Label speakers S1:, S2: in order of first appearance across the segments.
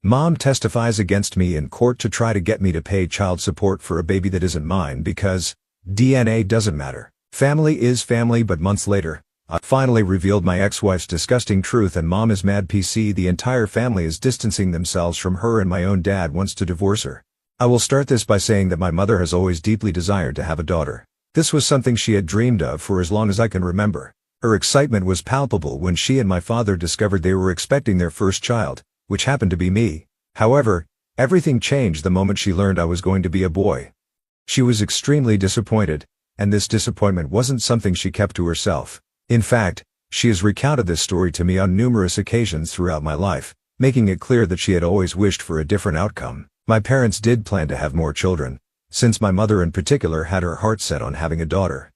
S1: Mom testifies against me in court to try to get me to pay child support for a baby that isn't mine because DNA doesn't matter. Family is family, but months later, I finally revealed my ex-wife's disgusting truth and Mom is mad. The entire family is distancing themselves from her and my own dad wants to divorce her. I will start this by saying that my mother has always deeply desired to have a daughter. This was something she had dreamed of for as long as I can remember. Her excitement was palpable when she and my father discovered they were expecting their first child, which happened to be me. However, everything changed the moment she learned I was going to be a boy. She was extremely disappointed, and this disappointment wasn't something she kept to herself. In fact, she has recounted this story to me on numerous occasions throughout my life, making it clear that she had always wished for a different outcome. My parents did plan to have more children, since my mother in particular had her heart set on having a daughter.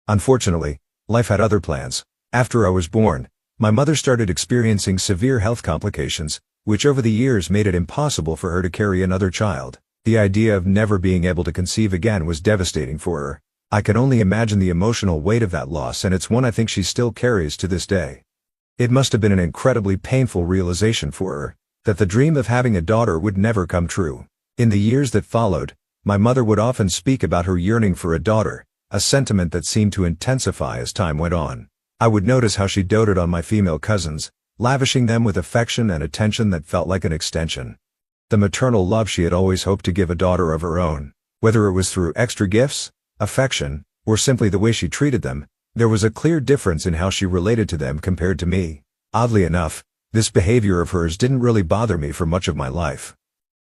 S1: Unfortunately, life had other plans. After I was born, my mother started experiencing severe health complications, which over the years made it impossible for her to carry another child. The idea of never being able to conceive again was devastating for her. I can only imagine the emotional weight of that loss, and it's one I think she still carries to this day. It must have been an incredibly painful realization for her, that the dream of having a daughter would never come true. In the years that followed, my mother would often speak about her yearning for a daughter, a sentiment that seemed to intensify as time went on. I would notice how she doted on my female cousins, lavishing them with affection and attention that felt like an extension. The maternal love she had always hoped to give a daughter of her own. Whether it was through extra gifts, affection, or simply the way she treated them, there was a clear difference in how she related to them compared to me. Oddly enough, this behavior of hers didn't really bother me for much of my life.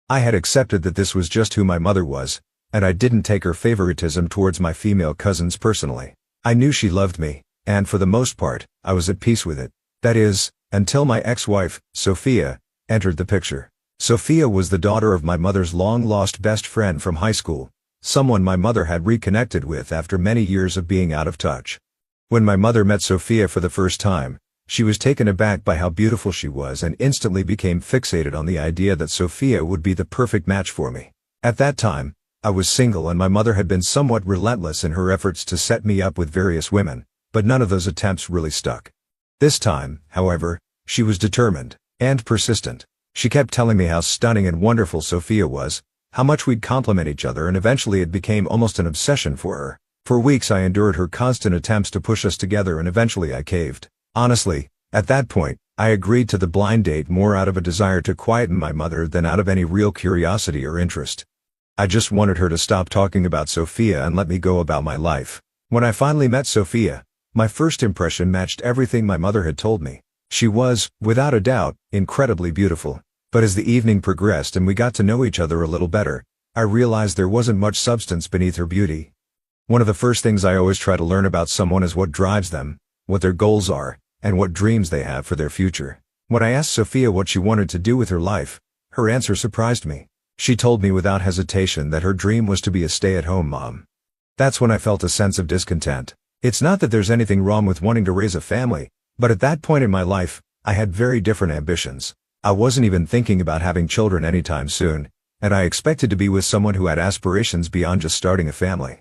S1: I had accepted that this was just who my mother was, and I didn't take her favoritism towards my female cousins personally. I knew she loved me, and for the most part, I was at peace with it. That is, until my ex-wife, Sophia, entered the picture. Sophia was the daughter of my mother's long-lost best friend from high school, someone my mother had reconnected with after many years of being out of touch. When my mother met Sophia for the first time, she was taken aback by how beautiful she was and instantly became fixated on the idea that Sophia would be the perfect match for me. At that time, I was single and my mother had been somewhat relentless in her efforts to set me up with various women, but none of those attempts really stuck. This time, however, she was determined and persistent. She kept telling me how stunning and wonderful Sophia was, how much we'd complement each other, and eventually it became almost an obsession for her. For weeks I endured her constant attempts to push us together and eventually I caved. Honestly, at that point, I agreed to the blind date more out of a desire to quieten my mother than out of any real curiosity or interest. I just wanted her to stop talking about Sophia and let me go about my life. When I finally met Sophia, my first impression matched everything my mother had told me. She was, without a doubt, incredibly beautiful. But as the evening progressed and we got to know each other a little better, I realized there wasn't much substance beneath her beauty. One of the first things I always try to learn about someone is what drives them, what their goals are, and what dreams they have for their future. When I asked Sophia what she wanted to do with her life, her answer surprised me. She told me without hesitation that her dream was to be a stay-at-home mom. That's when I felt a sense of discontent. It's not that there's anything wrong with wanting to raise a family, but at that point in my life, I had very different ambitions. I wasn't even thinking about having children anytime soon, and I expected to be with someone who had aspirations beyond just starting a family.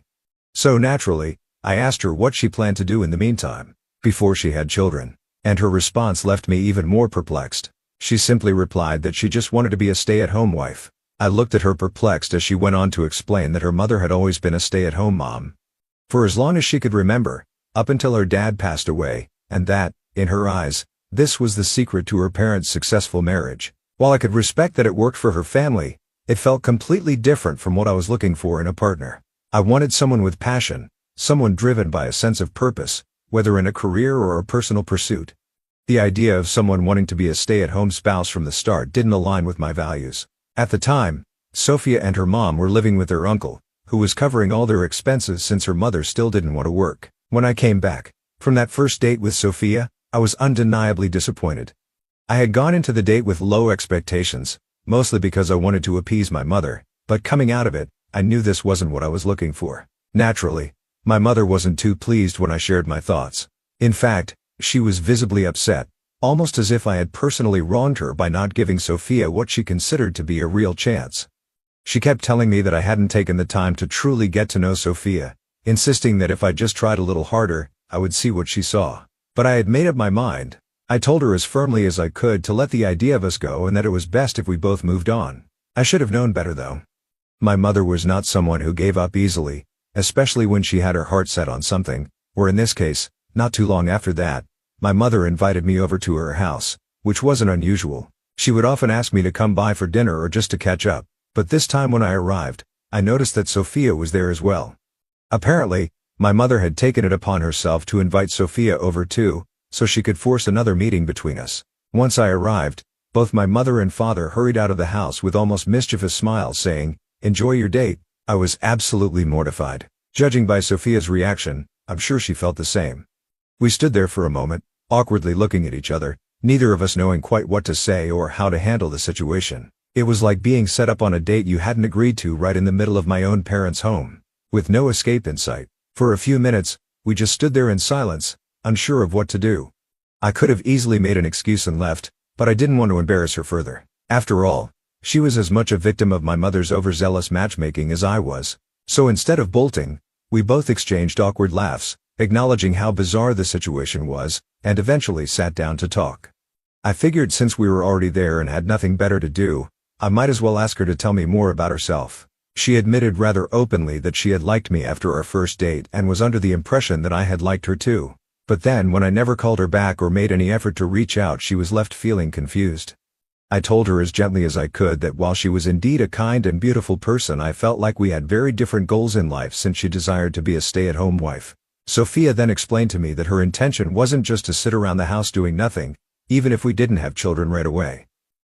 S1: So naturally, I asked her what she planned to do in the meantime, before she had children, and her response left me even more perplexed. She simply replied that she just wanted to be a stay-at-home wife. I looked at her perplexed as she went on to explain that her mother had always been a stay-at-home mom. For as long as she could remember, up until her dad passed away, and that, in her eyes, this was the secret to her parents' successful marriage. While I could respect that it worked for her family, it felt completely different from what I was looking for in a partner. I wanted someone with passion, someone driven by a sense of purpose, whether in a career or a personal pursuit. The idea of someone wanting to be a stay-at-home spouse from the start didn't align with my values. At the time, Sophia and her mom were living with their uncle, who was covering all their expenses since her mother still didn't want to work. When I came back from that first date with Sophia, I was undeniably disappointed. I had gone into the date with low expectations, mostly because I wanted to appease my mother, but coming out of it, I knew this wasn't what I was looking for. Naturally, my mother wasn't too pleased when I shared my thoughts. In fact, she was visibly upset, almost as if I had personally wronged her by not giving Sophia what she considered to be a real chance. She kept telling me that I hadn't taken the time to truly get to know Sophia, insisting that if I just tried a little harder, I would see what she saw. But I had made up my mind. I told her as firmly as I could to let the idea of us go and that it was best if we both moved on. I should have known better though. My mother was not someone who gave up easily, especially when she had her heart set on something, or in this case, not too long after that, my mother invited me over to her house, which wasn't unusual. She would often ask me to come by for dinner or just to catch up, but this time when I arrived, I noticed that Sophia was there as well. Apparently, my mother had taken it upon herself to invite Sophia over too, so she could force another meeting between us. Once I arrived, both my mother and father hurried out of the house with almost mischievous smiles saying, "Enjoy your date." I was absolutely mortified. Judging by Sophia's reaction, I'm sure she felt the same. We stood there for a moment, awkwardly looking at each other, neither of us knowing quite what to say or how to handle the situation. It was like being set up on a date you hadn't agreed to right in the middle of my own parents' home, with no escape in sight. For a few minutes, we just stood there in silence, unsure of what to do. I could have easily made an excuse and left, but I didn't want to embarrass her further. After all, she was as much a victim of my mother's overzealous matchmaking as I was. So instead of bolting, we both exchanged awkward laughs, acknowledging how bizarre the situation was, and eventually sat down to talk. I figured since we were already there and had nothing better to do, I might as well ask her to tell me more about herself. She admitted rather openly that she had liked me after our first date and was under the impression that I had liked her too. But then when I never called her back or made any effort to reach out, she was left feeling confused. I told her as gently as I could that while she was indeed a kind and beautiful person, I felt like we had very different goals in life since she desired to be a stay-at-home wife. Sophia then explained to me that her intention wasn't just to sit around the house doing nothing, even if we didn't have children right away.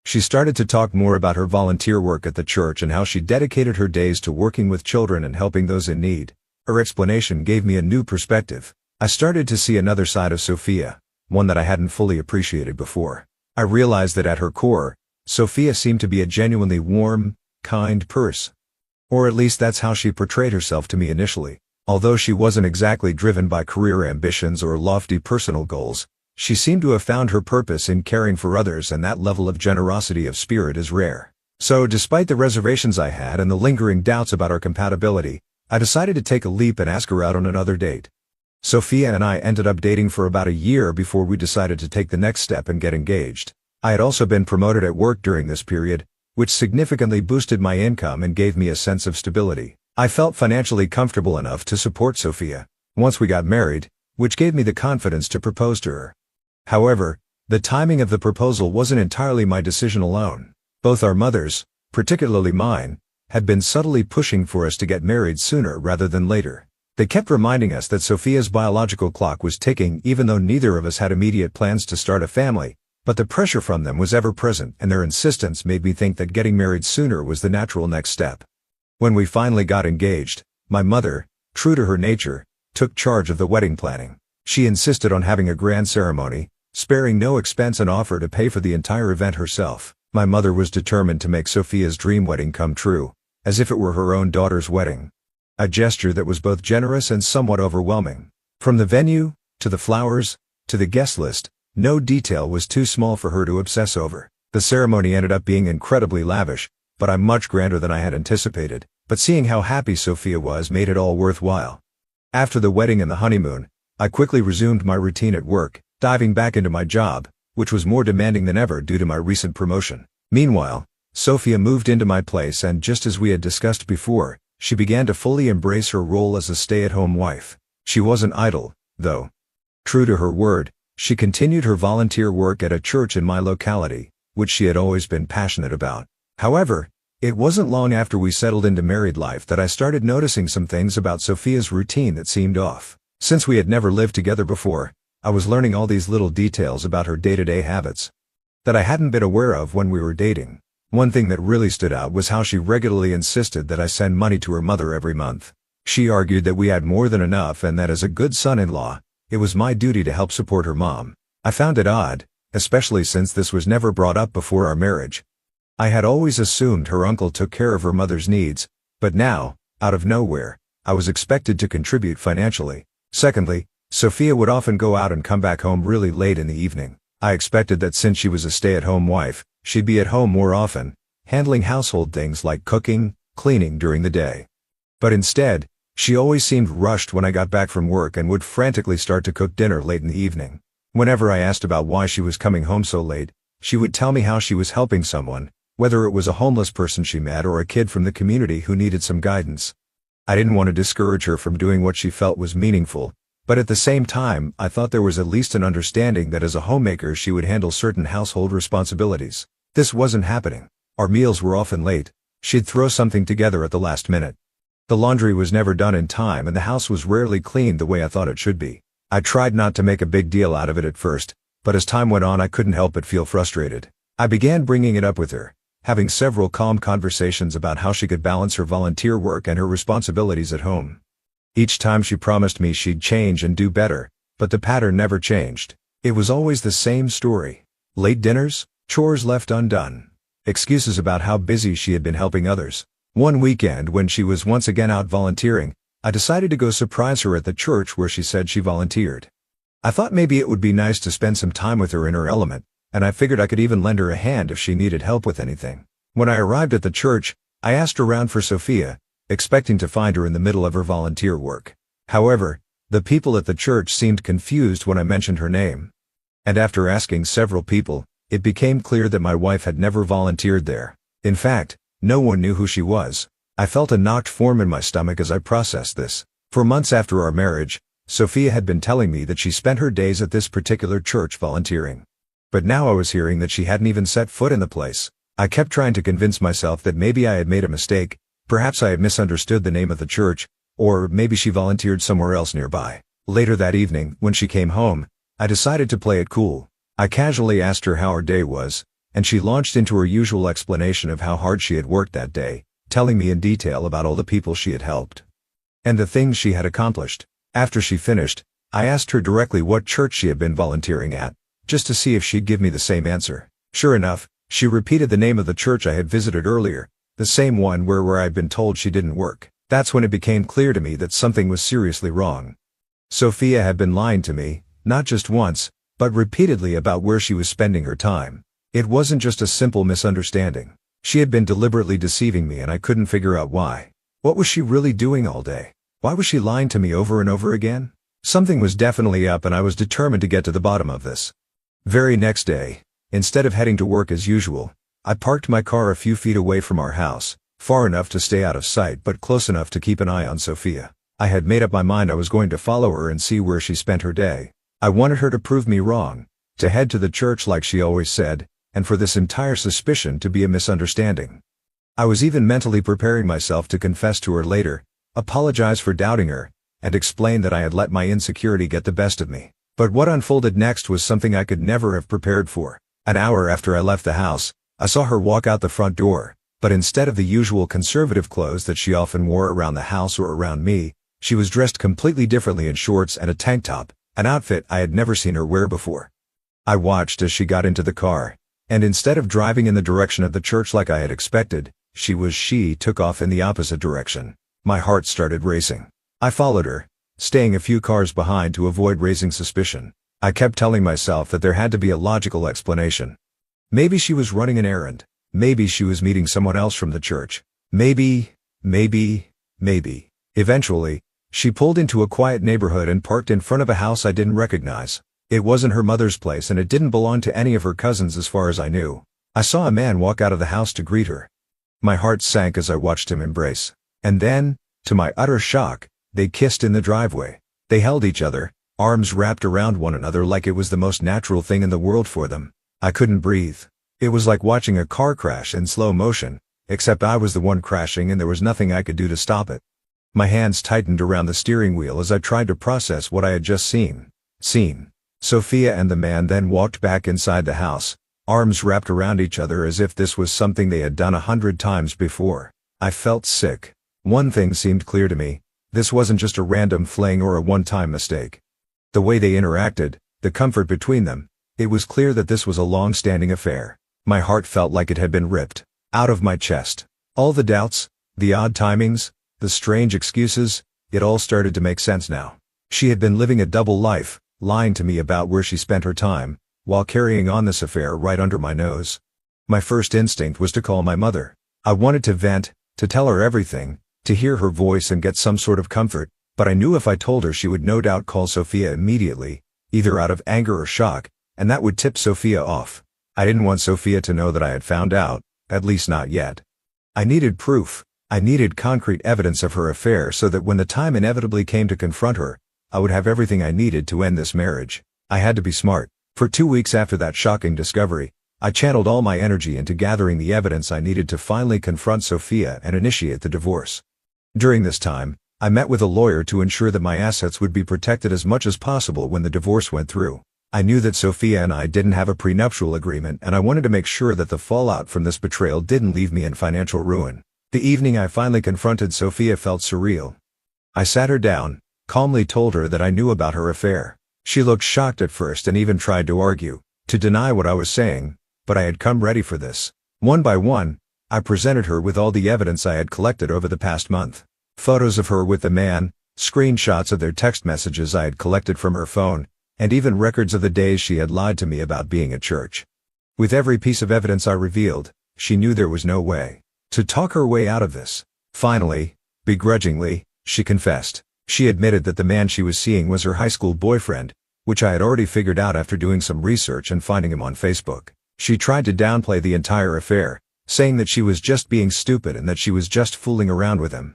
S1: She started to talk more about her volunteer work at the church and how she dedicated her days to working with children and helping those in need. Her explanation gave me a new perspective. I started to see another side of Sophia, one that I hadn't fully appreciated before. I realized that at her core, Sophia seemed to be a genuinely warm, kind person. Or at least that's how she portrayed herself to me initially. Although she wasn't exactly driven by career ambitions or lofty personal goals, she seemed to have found her purpose in caring for others, and that level of generosity of spirit is rare. So despite the reservations I had and the lingering doubts about our compatibility, I decided to take a leap and ask her out on another date. Sophia and I ended up dating for about a year before we decided to take the next step and get engaged. I had also been promoted at work during this period, which significantly boosted my income and gave me a sense of stability. I felt financially comfortable enough to support Sophia. Once we got married, which gave me the confidence to propose to her. However, the timing of the proposal wasn't entirely my decision alone. Both our mothers, particularly mine, had been subtly pushing for us to get married sooner rather than later. They kept reminding us that Sophia's biological clock was ticking even though neither of us had immediate plans to start a family, but the pressure from them was ever present, and their insistence made me think that getting married sooner was the natural next step. When we finally got engaged, my mother, true to her nature, took charge of the wedding planning. She insisted on having a grand ceremony, sparing no expense, and offered to pay for the entire event herself. My mother was determined to make Sophia's dream wedding come true, as if it were her own daughter's wedding. A gesture that was both generous and somewhat overwhelming. From the venue, to the flowers, to the guest list, no detail was too small for her to obsess over. The ceremony ended up being incredibly lavish, but much grander than I had anticipated. But seeing how happy Sophia was made it all worthwhile. After the wedding and the honeymoon, I quickly resumed my routine at work, diving back into my job, which was more demanding than ever due to my recent promotion. Meanwhile, Sophia moved into my place, and just as we had discussed before, she began to fully embrace her role as a stay-at-home wife. She wasn't idle, though. True to her word, she continued her volunteer work at a church in my locality, which she had always been passionate about. However, it wasn't long after we settled into married life that I started noticing some things about Sophia's routine that seemed off. Since we had never lived together before, I was learning all these little details about her day-to-day habits that I hadn't been aware of when we were dating. One thing that really stood out was how she regularly insisted that I send money to her mother every month. She argued that we had more than enough and that as a good son-in-law, it was my duty to help support her mom. I found it odd, especially since this was never brought up before our marriage. I had always assumed her uncle took care of her mother's needs, but now, out of nowhere, I was expected to contribute financially. Secondly, Sophia would often go out and come back home really late in the evening. I expected that since she was a stay-at-home wife, she'd be at home more often, handling household things like cooking, cleaning during the day. But instead, she always seemed rushed when I got back from work and would frantically start to cook dinner late in the evening. Whenever I asked about why she was coming home so late, she would tell me how she was helping someone, whether it was a homeless person she met or a kid from the community who needed some guidance. I didn't want to discourage her from doing what she felt was meaningful, but at the same time, I thought there was at least an understanding that as a homemaker she would handle certain household responsibilities. This wasn't happening. Our meals were often late. She'd throw something together at the last minute. The laundry was never done in time and the house was rarely cleaned the way I thought it should be. I tried not to make a big deal out of it at first, but as time went on I couldn't help but feel frustrated. I began bringing it up with her, having several calm conversations about how she could balance her volunteer work and her responsibilities at home. Each time she promised me she'd change and do better, but the pattern never changed. It was always the same story. Late dinners, chores left undone, excuses about how busy she had been helping others. One weekend when she was once again out volunteering, I decided to go surprise her at the church where she said she volunteered. I thought maybe it would be nice to spend some time with her in her element, and I figured I could even lend her a hand if she needed help with anything. When I arrived at the church, I asked around for Sophia, expecting to find her in the middle of her volunteer work. However, the people at the church seemed confused when I mentioned her name. And after asking several people, it became clear that my wife had never volunteered there. In fact, no one knew who she was. I felt a knocked form in my stomach as I processed this. For months after our marriage, Sophia had been telling me that she spent her days at this particular church volunteering. But now I was hearing that she hadn't even set foot in the place. I kept trying to convince myself that maybe I had made a mistake, perhaps I had misunderstood the name of the church, or maybe she volunteered somewhere else nearby. Later that evening, when she came home, I decided to play it cool. I casually asked her how her day was, and she launched into her usual explanation of how hard she had worked that day, telling me in detail about all the people she had helped and the things she had accomplished. After she finished, I asked her directly what church she had been volunteering at, just to see if she'd give me the same answer. Sure enough, she repeated the name of the church I had visited earlier, the same one where I'd been told she didn't work. That's when it became clear to me that something was seriously wrong. Sophia had been lying to me, not just once, but repeatedly about where she was spending her time. It wasn't just a simple misunderstanding. She had been deliberately deceiving me and I couldn't figure out why. What was she really doing all day? Why was she lying to me over and over again? Something was definitely up and I was determined to get to the bottom of this. Very next day, instead of heading to work as usual, I parked my car a few feet away from our house, far enough to stay out of sight but close enough to keep an eye on Sophia. I had made up my mind I was going to follow her and see where she spent her day. I wanted her to prove me wrong, to head to the church like she always said, and for this entire suspicion to be a misunderstanding. I was even mentally preparing myself to confess to her later, apologize for doubting her, and explain that I had let my insecurity get the best of me. But what unfolded next was something I could never have prepared for. An hour after I left the house, I saw her walk out the front door, but instead of the usual conservative clothes that she often wore around the house or around me, she was dressed completely differently in shorts and a tank top, an outfit I had never seen her wear before. I watched as she got into the car, and instead of driving in the direction of the church like I had expected, she took off in the opposite direction. My heart started racing. I followed her, staying a few cars behind to avoid raising suspicion. I kept telling myself that there had to be a logical explanation. Maybe she was running an errand. Maybe she was meeting someone else from the church. Maybe. Eventually, she pulled into a quiet neighborhood and parked in front of a house I didn't recognize. It wasn't her mother's place and it didn't belong to any of her cousins as far as I knew. I saw a man walk out of the house to greet her. My heart sank as I watched him embrace. And then, to my utter shock, they kissed in the driveway. They held each other, arms wrapped around one another like it was the most natural thing in the world for them. I couldn't breathe. It was like watching a car crash in slow motion, except I was the one crashing and there was nothing I could do to stop it. My hands tightened around the steering wheel as I tried to process what I had just seen. Sophia and the man then walked back inside the house, arms wrapped around each other as if this was something they had done 100 times before. I felt sick. One thing seemed clear to me. This wasn't just a random fling or a one-time mistake. The way they interacted, the comfort between them, it was clear that this was a long-standing affair. My heart felt like it had been ripped out of my chest. All the doubts, the odd timings, the strange excuses, it all started to make sense now. She had been living a double life, lying to me about where she spent her time, while carrying on this affair right under my nose. My first instinct was to call my mother. I wanted to vent, to tell her everything, to hear her voice and get some sort of comfort, but I knew if I told her she would no doubt call Sophia immediately, either out of anger or shock, and that would tip Sophia off. I didn't want Sophia to know that I had found out, at least not yet. I needed proof. I needed concrete evidence of her affair so that when the time inevitably came to confront her, I would have everything I needed to end this marriage. I had to be smart. For 2 weeks after that shocking discovery, I channeled all my energy into gathering the evidence I needed to finally confront Sophia and initiate the divorce. During this time, I met with a lawyer to ensure that my assets would be protected as much as possible when the divorce went through. I knew that Sophia and I didn't have a prenuptial agreement, and I wanted to make sure that the fallout from this betrayal didn't leave me in financial ruin. The evening I finally confronted Sophia felt surreal. I sat her down, calmly told her that I knew about her affair. She looked shocked at first and even tried to argue, to deny what I was saying, but I had come ready for this. One by one, I presented her with all the evidence I had collected over the past month. Photos of her with the man, screenshots of their text messages I had collected from her phone, and even records of the days she had lied to me about being at church. With every piece of evidence I revealed, she knew there was no way to talk her way out of this. Finally, begrudgingly, she confessed. She admitted that the man she was seeing was her high school boyfriend, which I had already figured out after doing some research and finding him on Facebook. She tried to downplay the entire affair, saying that she was just being stupid and that she was just fooling around with him.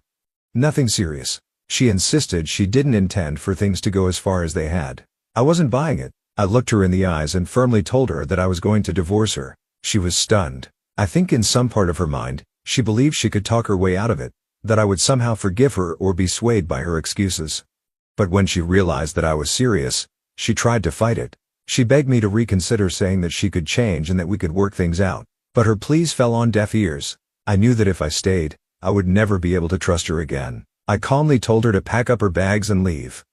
S1: Nothing serious. She insisted she didn't intend for things to go as far as they had. I wasn't buying it. I looked her in the eyes and firmly told her that I was going to divorce her. She was stunned. I think in some part of her mind, she believed she could talk her way out of it, that I would somehow forgive her or be swayed by her excuses. But when she realized that I was serious, she tried to fight it. She begged me to reconsider, saying that she could change and that we could work things out. But her pleas fell on deaf ears. I knew that if I stayed, I would never be able to trust her again. I calmly told her to pack up her bags and leave.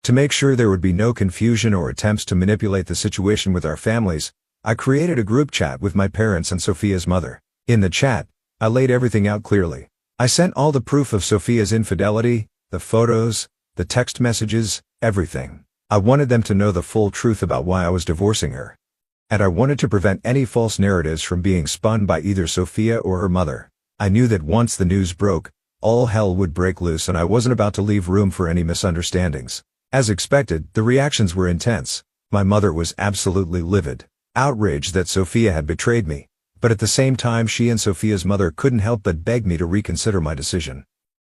S1: To make sure there would be no confusion or attempts to manipulate the situation with our families, I created a group chat with my parents and Sophia's mother. In the chat, I laid everything out clearly. I sent all the proof of Sophia's infidelity, the photos, the text messages, everything. I wanted them to know the full truth about why I was divorcing her. And I wanted to prevent any false narratives from being spun by either Sophia or her mother. I knew that once the news broke, all hell would break loose, and I wasn't about to leave room for any misunderstandings. As expected, the reactions were intense. My mother was absolutely livid, outraged that Sophia had betrayed me. But at the same time, she and Sophia's mother couldn't help but beg me to reconsider my decision.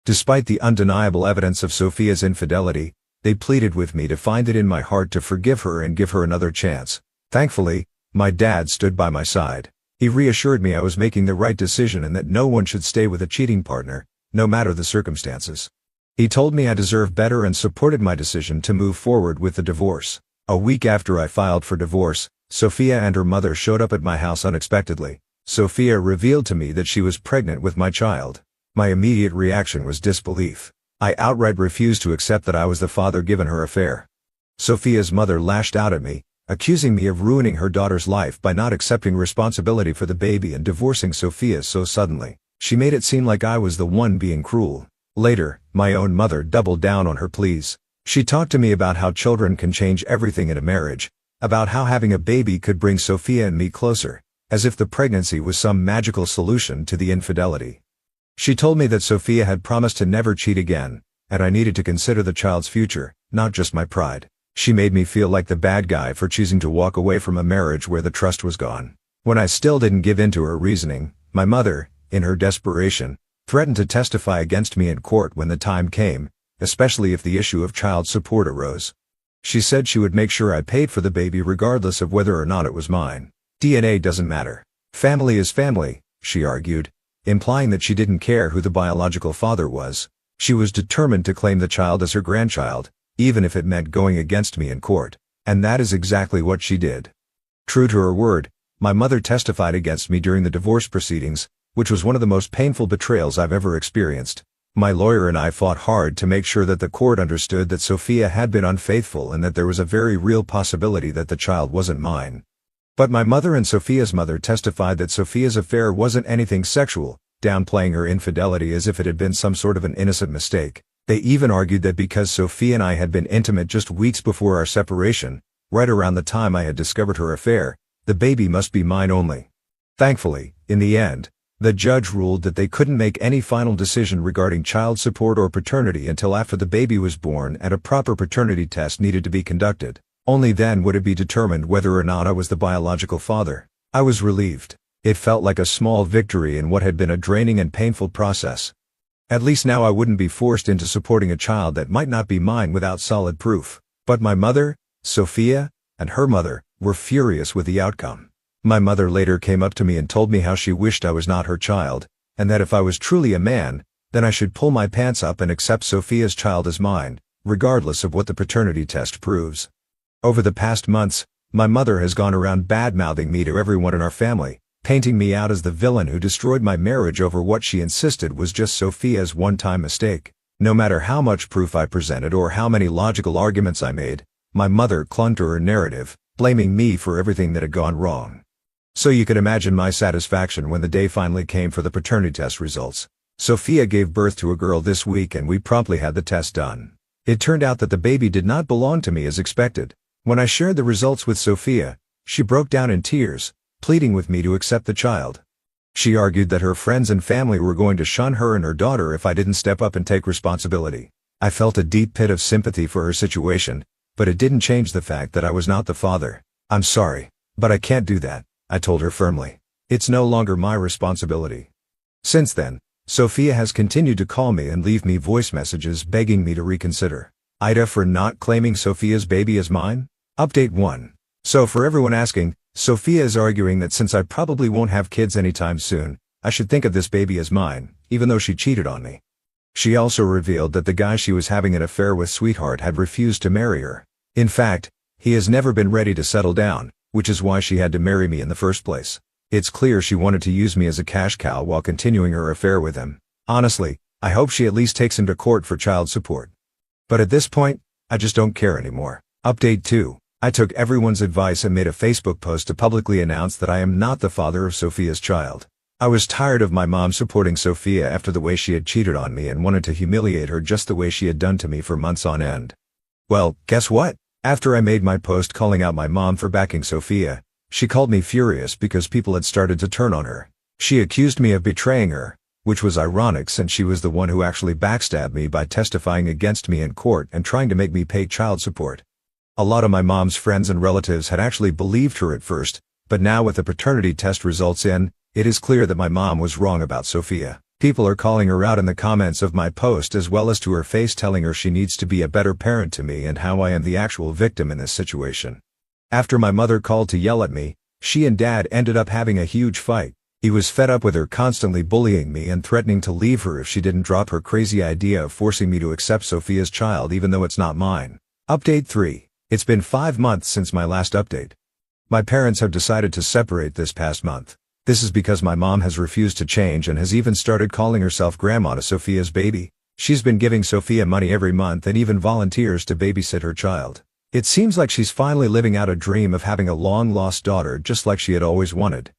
S1: Despite the undeniable evidence of Sophia's infidelity, they pleaded with me to find it in my heart to forgive her and give her another chance. Thankfully, my dad stood by my side. He reassured me I was making the right decision and that no one should stay with a cheating partner, no matter the circumstances. He told me I deserved better and supported my decision to move forward with the divorce. A week after I filed for divorce, Sophia and her mother showed up at my house unexpectedly. Sophia revealed to me that she was pregnant with my child. My immediate reaction was disbelief. I outright refused to accept that I was the father given her affair. Sophia's mother lashed out at me, accusing me of ruining her daughter's life by not accepting responsibility for the baby and divorcing Sophia so suddenly. She made it seem like I was the one being cruel. Later, my own mother doubled down on her pleas. She talked to me about how children can change everything in a marriage, about how having a baby could bring Sophia and me closer, as if the pregnancy was some magical solution to the infidelity. She told me that Sophia had promised to never cheat again, and I needed to consider the child's future, not just my pride. She made me feel like the bad guy for choosing to walk away from a marriage where the trust was gone. When I still didn't give in to her reasoning, my mother, in her desperation, threatened to testify against me in court when the time came, especially if the issue of child support arose. She said she would make sure I paid for the baby regardless of whether or not it was mine. DNA doesn't matter. Family is family, she argued, implying that she didn't care who the biological father was. She was determined to claim the child as her grandchild, even if it meant going against me in court. And that is exactly what she did. True to her word, my mother testified against me during the divorce proceedings, which was one of the most painful betrayals I've ever experienced. My lawyer and I fought hard to make sure that the court understood that Sophia had been unfaithful and that there was a very real possibility that the child wasn't mine. But my mother and Sophia's mother testified that Sophia's affair wasn't anything sexual, downplaying her infidelity as if it had been some sort of an innocent mistake. They even argued that because Sophia and I had been intimate just weeks before our separation, right around the time I had discovered her affair, the baby must be mine only. Thankfully, in the end, the judge ruled that they couldn't make any final decision regarding child support or paternity until after the baby was born and a proper paternity test needed to be conducted. Only then would it be determined whether or not I was the biological father. I was relieved. It felt like a small victory in what had been a draining and painful process. At least now I wouldn't be forced into supporting a child that might not be mine without solid proof. But my mother, Sophia, and her mother, were furious with the outcome. My mother later came up to me and told me how she wished I was not her child, and that if I was truly a man, then I should pull my pants up and accept Sophia's child as mine, regardless of what the paternity test proves. Over the past months, my mother has gone around bad-mouthing me to everyone in our family, painting me out as the villain who destroyed my marriage over what she insisted was just Sophia's one-time mistake. No matter how much proof I presented or how many logical arguments I made, my mother clung to her narrative, blaming me for everything that had gone wrong. So you could imagine my satisfaction when the day finally came for the paternity test results. Sophia gave birth to a girl this week and we promptly had the test done. It turned out that the baby did not belong to me as expected. When I shared the results with Sophia, she broke down in tears, pleading with me to accept the child. She argued that her friends and family were going to shun her and her daughter if I didn't step up and take responsibility. I felt a deep pit of sympathy for her situation, but it didn't change the fact that I was not the father. "I'm sorry, but I can't do that," I told her firmly. "It's no longer my responsibility." Since then, Sophia has continued to call me and leave me voice messages begging me to reconsider. Ida for not claiming Sophia's baby as mine? Update 1. So for everyone asking, Sophia is arguing that since I probably won't have kids anytime soon, I should think of this baby as mine, even though she cheated on me. She also revealed that the guy she was having an affair with, sweetheart, had refused to marry her. In fact, he has never been ready to settle down, which is why she had to marry me in the first place. It's clear she wanted to use me as a cash cow while continuing her affair with him. Honestly, I hope she at least takes him to court for child support. But at this point, I just don't care anymore. Update 2. I took everyone's advice and made a Facebook post to publicly announce that I am not the father of Sophia's child. I was tired of my mom supporting Sophia after the way she had cheated on me and wanted to humiliate her just the way she had done to me for months on end. Well, guess what? After I made my post calling out my mom for backing Sophia, she called me furious because people had started to turn on her. She accused me of betraying her, which was ironic since she was the one who actually backstabbed me by testifying against me in court and trying to make me pay child support. A lot of my mom's friends and relatives had actually believed her at first, but now with the paternity test results in, it is clear that my mom was wrong about Sophia. People are calling her out in the comments of my post as well as to her face, telling her she needs to be a better parent to me and how I am the actual victim in this situation. After my mother called to yell at me, she and Dad ended up having a huge fight. He was fed up with her constantly bullying me and threatening to leave her if she didn't drop her crazy idea of forcing me to accept Sophia's child even though it's not mine. Update 3. It's been 5 months since my last update. My parents have decided to separate this past month. This is because my mom has refused to change and has even started calling herself grandma to Sophia's baby. She's been giving Sophia money every month and even volunteers to babysit her child. It seems like she's finally living out a dream of having a long-lost daughter just like she had always wanted.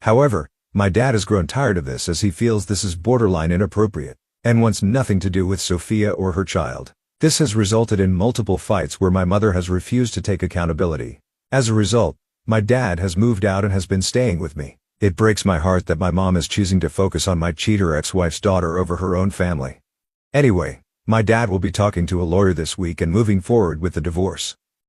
S1: However, my dad has grown tired of this as he feels this is borderline inappropriate, and wants nothing to do with Sophia or her child. This has resulted in multiple fights where my mother has refused to take accountability. As a result, my dad has moved out and has been staying with me. It breaks my heart that my mom is choosing to focus on my cheater ex-wife's daughter over her own family. Anyway, my dad will be talking to a lawyer this week and moving forward with the divorce.